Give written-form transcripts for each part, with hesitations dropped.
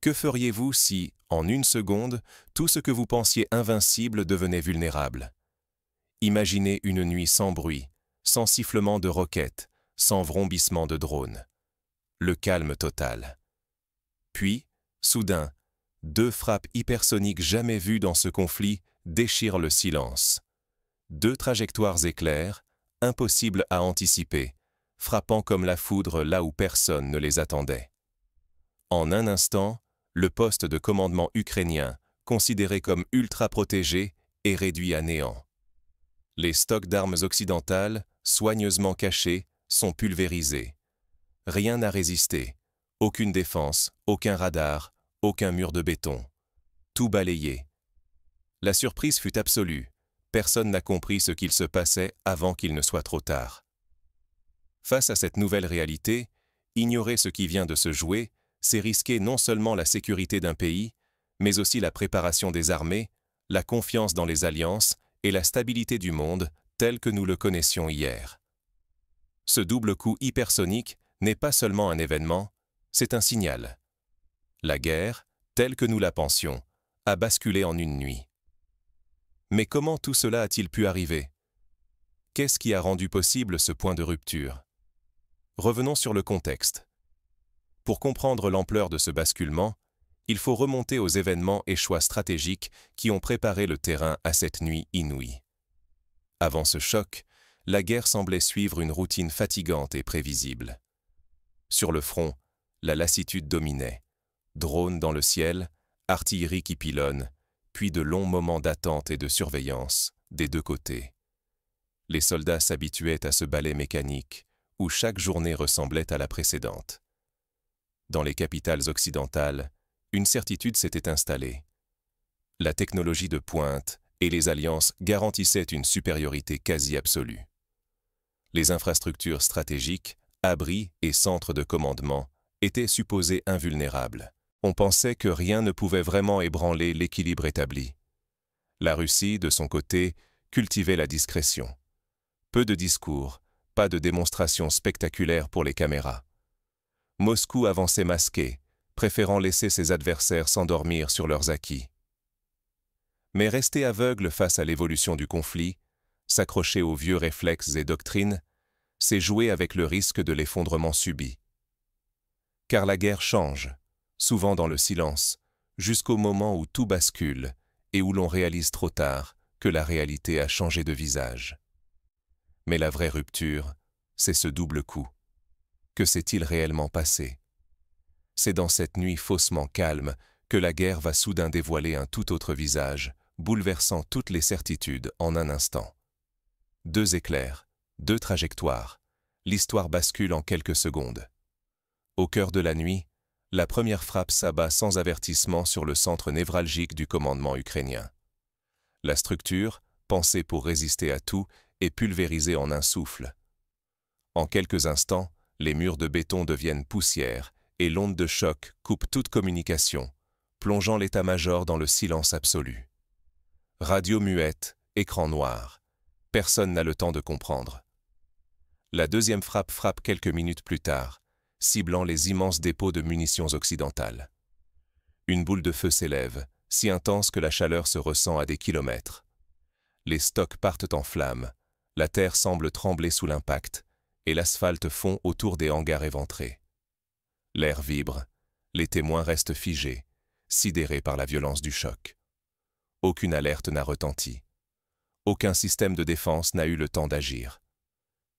Que feriez-vous si, en une seconde, tout ce que vous pensiez invincible devenait vulnérable? Imaginez une nuit sans bruit, sans sifflement de roquettes, sans vrombissement de drones. Le calme total. Puis, soudain, deux frappes hypersoniques jamais vues dans ce conflit déchirent le silence. Deux trajectoires éclairs, impossibles à anticiper, frappant comme la foudre là où personne ne les attendait. En un instant, le poste de commandement ukrainien, considéré comme ultra protégé, est réduit à néant. Les stocks d'armes occidentales, soigneusement cachés, sont pulvérisés. Rien n'a résisté, aucune défense, aucun radar, aucun mur de béton. Tout balayé. La surprise fut absolue. Personne n'a compris ce qu'il se passait avant qu'il ne soit trop tard. Face à cette nouvelle réalité, ignorer ce qui vient de se jouer, c'est risquer non seulement la sécurité d'un pays, mais aussi la préparation des armées, la confiance dans les alliances et la stabilité du monde tel que nous le connaissions hier. Ce double coup hypersonique n'est pas seulement un événement, c'est un signal. La guerre, telle que nous la pensions, a basculé en une nuit. Mais comment tout cela a-t-il pu arriver? Qu'est-ce qui a rendu possible ce point de rupture? Revenons sur le contexte. Pour comprendre l'ampleur de ce basculement, il faut remonter aux événements et choix stratégiques qui ont préparé le terrain à cette nuit inouïe. Avant ce choc, la guerre semblait suivre une routine fatigante et prévisible. Sur le front, la lassitude dominait. Drones dans le ciel, artillerie qui pilonne, puis de longs moments d'attente et de surveillance des deux côtés. Les soldats s'habituaient à ce ballet mécanique où chaque journée ressemblait à la précédente. Dans les capitales occidentales, une certitude s'était installée. La technologie de pointe et les alliances garantissaient une supériorité quasi absolue. Les infrastructures stratégiques, abris et centres de commandement étaient supposés invulnérables. On pensait que rien ne pouvait vraiment ébranler l'équilibre établi. La Russie, de son côté, cultivait la discrétion. Peu de discours, pas de démonstrations spectaculaires pour les caméras. Moscou avançait masqué, préférant laisser ses adversaires s'endormir sur leurs acquis. Mais rester aveugle face à l'évolution du conflit, s'accrocher aux vieux réflexes et doctrines, c'est jouer avec le risque de l'effondrement subit. Car la guerre change, souvent dans le silence, jusqu'au moment où tout bascule et où l'on réalise trop tard que la réalité a changé de visage. Mais la vraie rupture, c'est ce double coup. Que s'est-il réellement passé? C'est dans cette nuit faussement calme que la guerre va soudain dévoiler un tout autre visage, bouleversant toutes les certitudes en un instant. Deux éclairs, deux trajectoires, l'histoire bascule en quelques secondes. Au cœur de la nuit, la première frappe s'abat sans avertissement sur le centre névralgique du commandement ukrainien. La structure, pensée pour résister à tout, est pulvérisée en un souffle. En quelques instants, les murs de béton deviennent poussière et l'onde de choc coupe toute communication, plongeant l'état-major dans le silence absolu. Radio muette, écran noir. Personne n'a le temps de comprendre. La deuxième frappe quelques minutes plus tard, ciblant les immenses dépôts de munitions occidentales. Une boule de feu s'élève, si intense que la chaleur se ressent à des kilomètres. Les stocks partent en flammes, la terre semble trembler sous l'impact, et l'asphalte fond autour des hangars éventrés. L'air vibre, les témoins restent figés, sidérés par la violence du choc. Aucune alerte n'a retenti. Aucun système de défense n'a eu le temps d'agir.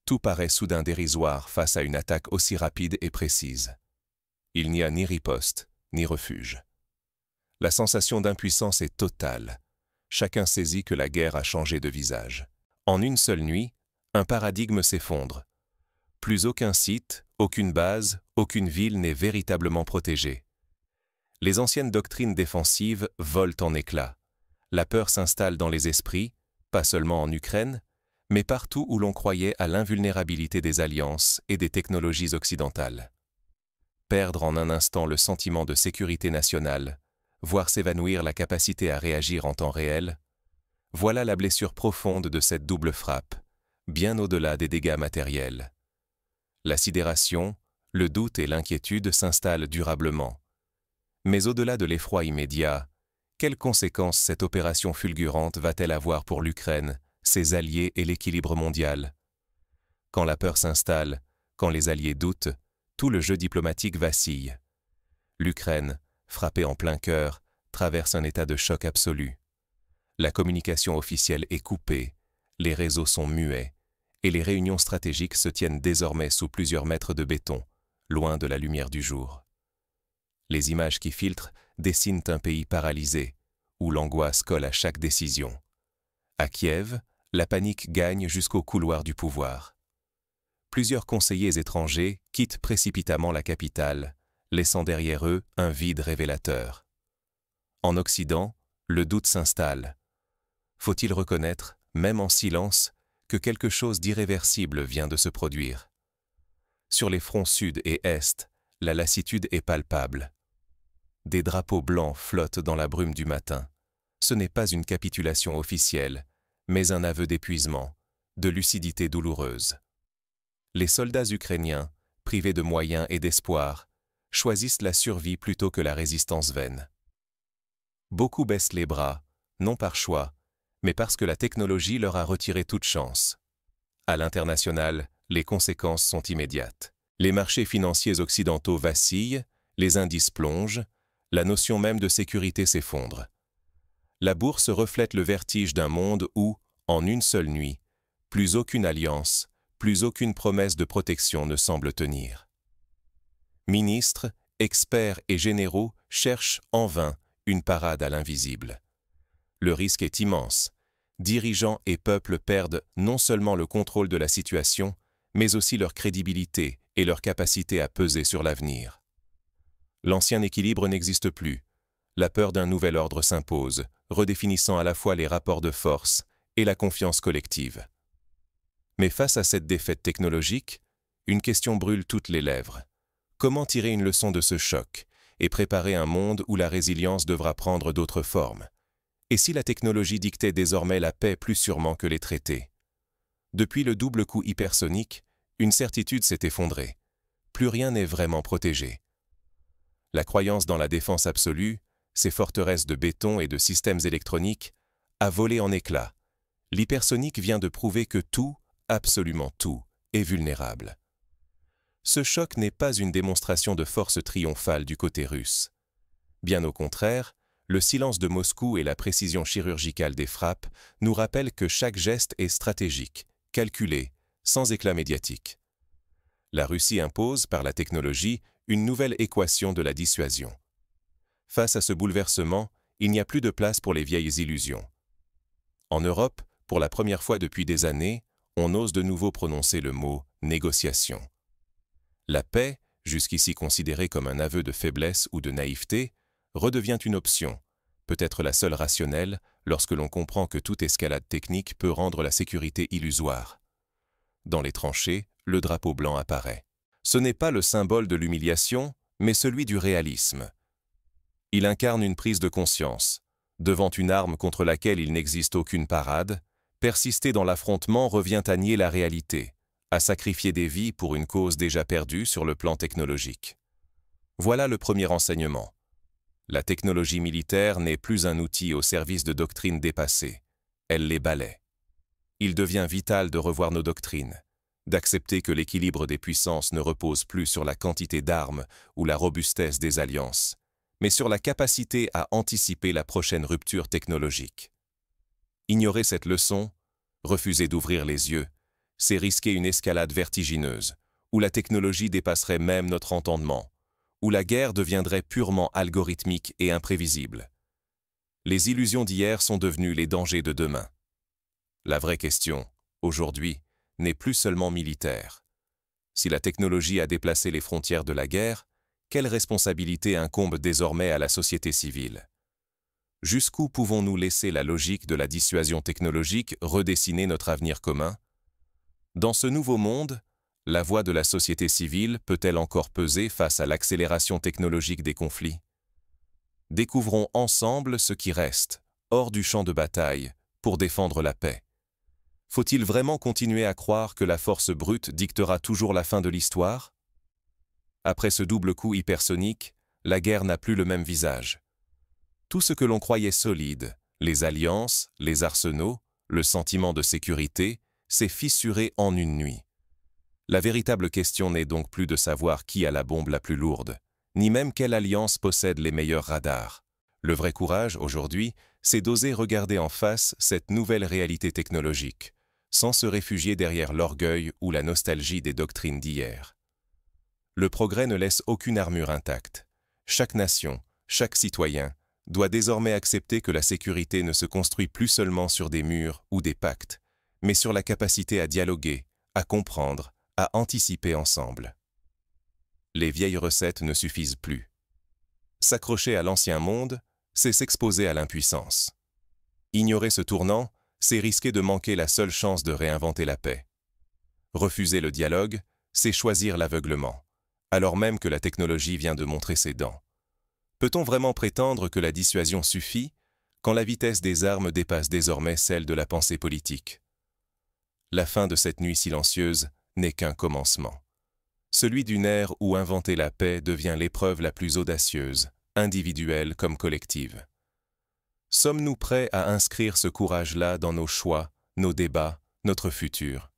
Tout paraît soudain dérisoire face à une attaque aussi rapide et précise. Il n'y a ni riposte, ni refuge. La sensation d'impuissance est totale. Chacun saisit que la guerre a changé de visage. En une seule nuit, un paradigme s'effondre. Plus aucun site, aucune base, aucune ville n'est véritablement protégée. Les anciennes doctrines défensives volent en éclats. La peur s'installe dans les esprits, pas seulement en Ukraine, mais partout où l'on croyait à l'invulnérabilité des alliances et des technologies occidentales. Perdre en un instant le sentiment de sécurité nationale, voir s'évanouir la capacité à réagir en temps réel, voilà la blessure profonde de cette double frappe, bien au-delà des dégâts matériels. La sidération, le doute et l'inquiétude s'installent durablement. Mais au-delà de l'effroi immédiat, quelles conséquences cette opération fulgurante va-t-elle avoir pour l'Ukraine, ses alliés et l'équilibre mondial? Quand la peur s'installe, quand les alliés doutent, tout le jeu diplomatique vacille. L'Ukraine, frappée en plein cœur, traverse un état de choc absolu. La communication officielle est coupée, les réseaux sont muets, et les réunions stratégiques se tiennent désormais sous plusieurs mètres de béton, loin de la lumière du jour. Les images qui filtrent dessinent un pays paralysé, où l'angoisse colle à chaque décision. À Kiev, la panique gagne jusqu'au couloir du pouvoir. Plusieurs conseillers étrangers quittent précipitamment la capitale, laissant derrière eux un vide révélateur. En Occident, le doute s'installe. Faut-il reconnaître, même en silence, que quelque chose d'irréversible vient de se produire? Sur les fronts sud et est, la lassitude est palpable. Des drapeaux blancs flottent dans la brume du matin. Ce n'est pas une capitulation officielle, mais un aveu d'épuisement, de lucidité douloureuse. Les soldats ukrainiens, privés de moyens et d'espoir, choisissent la survie plutôt que la résistance vaine. Beaucoup baissent les bras, non par choix, mais parce que la technologie leur a retiré toute chance. À l'international, les conséquences sont immédiates. Les marchés financiers occidentaux vacillent, les indices plongent, la notion même de sécurité s'effondre. La bourse reflète le vertige d'un monde où, en une seule nuit, plus aucune alliance, plus aucune promesse de protection ne semble tenir. Ministres, experts et généraux cherchent en vain une parade à l'invisible. Le risque est immense. Dirigeants et peuples perdent non seulement le contrôle de la situation, mais aussi leur crédibilité et leur capacité à peser sur l'avenir. L'ancien équilibre n'existe plus. La peur d'un nouvel ordre s'impose, redéfinissant à la fois les rapports de force et la confiance collective. Mais face à cette défaite technologique, une question brûle toutes les lèvres. Comment tirer une leçon de ce choc et préparer un monde où la résilience devra prendre d'autres formes? Et si la technologie dictait désormais la paix plus sûrement que les traités? Depuis le double coup hypersonique, une certitude s'est effondrée. Plus rien n'est vraiment protégé. La croyance dans la défense absolue, ces forteresses de béton et de systèmes électroniques, a volé en éclats. L'hypersonique vient de prouver que tout, absolument tout, est vulnérable. Ce choc n'est pas une démonstration de force triomphale du côté russe. Bien au contraire, le silence de Moscou et la précision chirurgicale des frappes nous rappellent que chaque geste est stratégique, calculé, sans éclat médiatique. La Russie impose, par la technologie, une nouvelle équation de la dissuasion. Face à ce bouleversement, il n'y a plus de place pour les vieilles illusions. En Europe, pour la première fois depuis des années, on ose de nouveau prononcer le mot « négociation ». La paix, jusqu'ici considérée comme un aveu de faiblesse ou de naïveté, redevient une option, peut-être la seule rationnelle, lorsque l'on comprend que toute escalade technique peut rendre la sécurité illusoire. Dans les tranchées, le drapeau blanc apparaît. Ce n'est pas le symbole de l'humiliation, mais celui du réalisme. Il incarne une prise de conscience. Devant une arme contre laquelle il n'existe aucune parade, persister dans l'affrontement revient à nier la réalité, à sacrifier des vies pour une cause déjà perdue sur le plan technologique. Voilà le premier enseignement. La technologie militaire n'est plus un outil au service de doctrines dépassées. Elle les balaie. Il devient vital de revoir nos doctrines, d'accepter que l'équilibre des puissances ne repose plus sur la quantité d'armes ou la robustesse des alliances, mais sur la capacité à anticiper la prochaine rupture technologique. Ignorer cette leçon, refuser d'ouvrir les yeux, c'est risquer une escalade vertigineuse, où la technologie dépasserait même notre entendement, où la guerre deviendrait purement algorithmique et imprévisible. Les illusions d'hier sont devenues les dangers de demain. La vraie question, aujourd'hui, n'est plus seulement militaire. Si la technologie a déplacé les frontières de la guerre, quelle responsabilité incombe désormais à la société civile? Jusqu'où pouvons-nous laisser la logique de la dissuasion technologique redessiner notre avenir commun? Dans ce nouveau monde, la voix de la société civile peut-elle encore peser face à l'accélération technologique des conflits? Découvrons ensemble ce qui reste, hors du champ de bataille, pour défendre la paix. Faut-il vraiment continuer à croire que la force brute dictera toujours la fin de l'histoire? Après ce double coup hypersonique, la guerre n'a plus le même visage. Tout ce que l'on croyait solide, les alliances, les arsenaux, le sentiment de sécurité, s'est fissuré en une nuit. La véritable question n'est donc plus de savoir qui a la bombe la plus lourde, ni même quelle alliance possède les meilleurs radars. Le vrai courage, aujourd'hui, c'est d'oser regarder en face cette nouvelle réalité technologique, sans se réfugier derrière l'orgueil ou la nostalgie des doctrines d'hier. Le progrès ne laisse aucune armure intacte. Chaque nation, chaque citoyen, doit désormais accepter que la sécurité ne se construit plus seulement sur des murs ou des pactes, mais sur la capacité à dialoguer, à comprendre, à anticiper ensemble. Les vieilles recettes ne suffisent plus. S'accrocher à l'ancien monde, c'est s'exposer à l'impuissance. Ignorer ce tournant, c'est risquer de manquer la seule chance de réinventer la paix. Refuser le dialogue, c'est choisir l'aveuglement, alors même que la technologie vient de montrer ses dents. Peut-on vraiment prétendre que la dissuasion suffit quand la vitesse des armes dépasse désormais celle de la pensée politique? La fin de cette nuit silencieuse n'est qu'un commencement. Celui d'une ère où inventer la paix devient l'épreuve la plus audacieuse, individuelle comme collective. Sommes-nous prêts à inscrire ce courage-là dans nos choix, nos débats, notre futur?